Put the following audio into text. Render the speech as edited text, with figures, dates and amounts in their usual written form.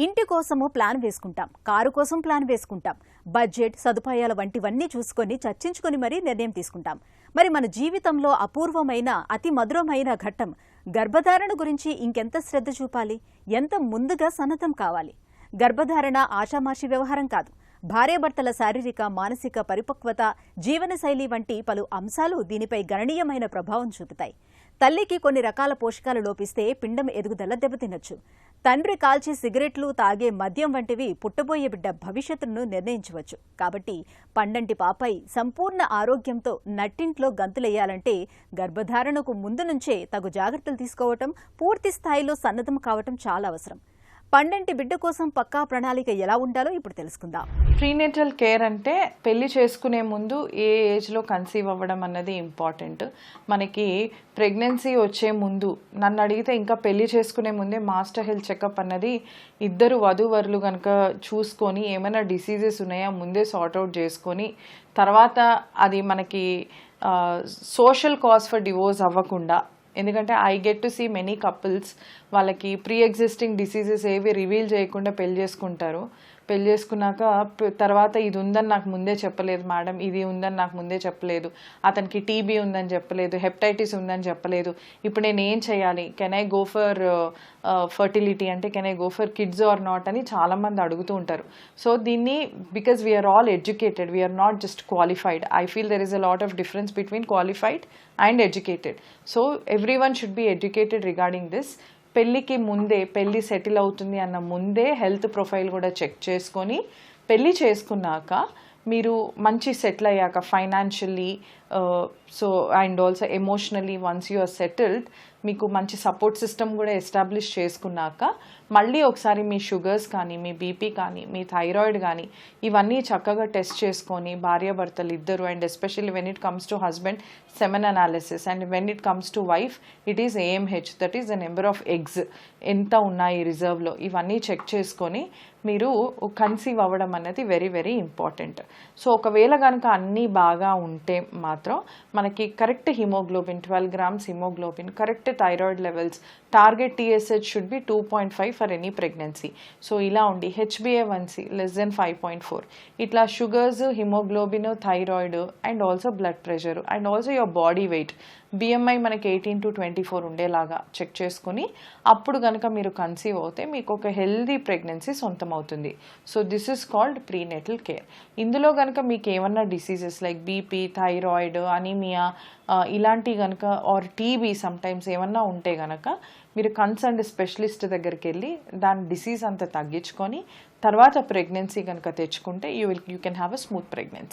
ఇంటి కోసము ప్లాన్ వేసుకుంటాం, కారు కోసం ప్లాన్ వేసుకుంటాం, బడ్జెట్ సదుపాయాల వంటివన్నీ చూసుకొని చర్చించుకొని మరీ నిర్ణయం తీసుకుంటాం. మరి మన జీవితంలో అపూర్వమైన అతి మధురమైన ఘట్టం గర్భధారణ గురించి ఇంకెంత శ్రద్ధ చూపాలి, ఎంత ముందుగా సన్నద్ధం కావాలి? గర్భధారణ ఆషామాషి వ్యవహారం కాదు. భార్యాభర్తల శారీరక మానసిక పరిపక్వత, జీవనశైలి వంటి పలు అంశాలు దీనిపై గణనీయమైన ప్రభావం చూపుతాయి. తల్లికి కొన్ని రకాల పోషకాలు లోపిస్తే పిండం ఎదుగుదల దెబ్బతినొచ్చు. తండ్రి కాల్చే సిగరెట్లు, తాగే మద్యం వంటివి పుట్టబోయే బిడ్డ భవిష్యత్తును నిర్ణయించవచ్చు. కాబట్టి పండంటి పాపై సంపూర్ణ ఆరోగ్యంతో నట్టింట్లో గంతులేయాలంటే గర్భధారణకు ముందు నుంచే తగు జాగ్రత్తలు తీసుకోవటం, పూర్తి స్థాయిలో సన్నద్ధం కావటం చాలా అవసరం. పండంటి బిడ్డ కోసం పక్కా ప్రణాళిక ఎలా ఉండాలో ఇప్పుడు తెలుసుకుందాం. ప్రీనేటల్ కేర్ అంటే పెళ్లి చేసుకునే ముందు ఏ ఏజ్లో కన్సీవ్ అవ్వడం అన్నది ఇంపార్టెంట్. మనకి ప్రెగ్నెన్సీ వచ్చే ముందు నన్ను అడిగితే ఇంకా పెళ్లి చేసుకునే ముందే మాస్టర్ హెల్త్ చెకప్ అన్నది ఇద్దరు వధూవరులు కనుక చూసుకొని ఏమైనా డిసీజెస్ ఉన్నాయా ముందే సార్ట్అవుట్ చేసుకొని తర్వాత అది మనకి సోషల్ కాజ్ ఫర్ డివోర్స్ అవ్వకుండా, ఎందుకంటే I get to see many couples వాళ్ళకి ప్రీ ఎగ్జిస్టింగ్ డిసీజెస్ ఏవి రివీల్ చేయకుండా పెళ్లి చేసుకుంటారు. పెళ్లి చేసుకున్నాక తర్వాత ఇది ఉందని నాకు ముందే చెప్పలేదు మేడం, ఇది ఉందని నాకు ముందే చెప్పలేదు, అతనికి టీబీ ఉందని చెప్పలేదు, హెపటైటిస్ ఉందని చెప్పలేదు, ఇప్పుడు నేను ఏం చేయాలి, can I go for fertility అంటే can I go for kids or not అని చాలామంది అడుగుతూ ఉంటారు. సో దీన్ని because we are all educated, we are not just qualified. I feel there is a lot of difference between qualified and educated. So every one should be educated regarding this. పెళ్ళికి ముందే, పెళ్ళి settle అవుతుంది అన్న ముందే హెల్త్ ప్రొఫైల్ కూడా check చేసుకొని పెళ్ళి చేసుకున్నాక మీరు మంచి సెటిల్ అయ్యాక financially so and also emotionally once you are settled, మీకు మంచి సపోర్ట్ సిస్టమ్ కూడా ఎస్టాబ్లిష్ చేసుకున్నాక మళ్ళీ ఒకసారి మీ షుగర్స్ కానీ, మీ బీపీ కానీ, మీ థైరాయిడ్ కానీ ఇవన్నీ చక్కగా టెస్ట్ చేసుకొని భార్యాభర్తలు ఇద్దరు, and especially when it comes to husband semen analysis, and when it comes to wife it is AMH, that is the number of eggs ఎంత ఉన్నాయి రిజర్వ్లో, ఇవన్నీ చెక్ చేసుకొని మీరు కన్సీవ్ అవ్వడం అనేది వెరీ వెరీ ఇంపార్టెంట్. సో ఒకవేళ కనుక అన్నీ బాగా ఉంటే మాత్రం మనకి correct haemoglobin 12 grams haemoglobin, correct thyroid levels, target TSH should be 2.5 for any pregnancy. So ఇలా ఉండి HbA1c లెస్ దెన్ 5.4, ఇట్లా sugars, haemoglobin, thyroid and also blood pressure and also your body weight, BMI మనకి 18 to 24 ఉండేలాగా check చేసుకుని అప్పుడు కనుక మీరు conceive అవుతే మీకు ఒక హెల్దీ ప్రెగ్నెన్సీ సొంతం అవుతుంది. So this is called prenatal care. ఇందులో కనుక మీకు ఏమన్నా diseases like BP, thyroid, anaemia ఇలాంటి కనుక ఆర్ టీబీ సమ్టైమ్స్ ఏమన్నా ఉంటే కనుక మీరు కన్సర్న్డ్ స్పెషలిస్ట్ దగ్గరికి వెళ్ళి దాని డిసీజ్ అంతా తగ్గించుకొని తర్వాత ప్రెగ్నెన్సీ కనుక తెచ్చుకుంటే you can have a smooth pregnancy.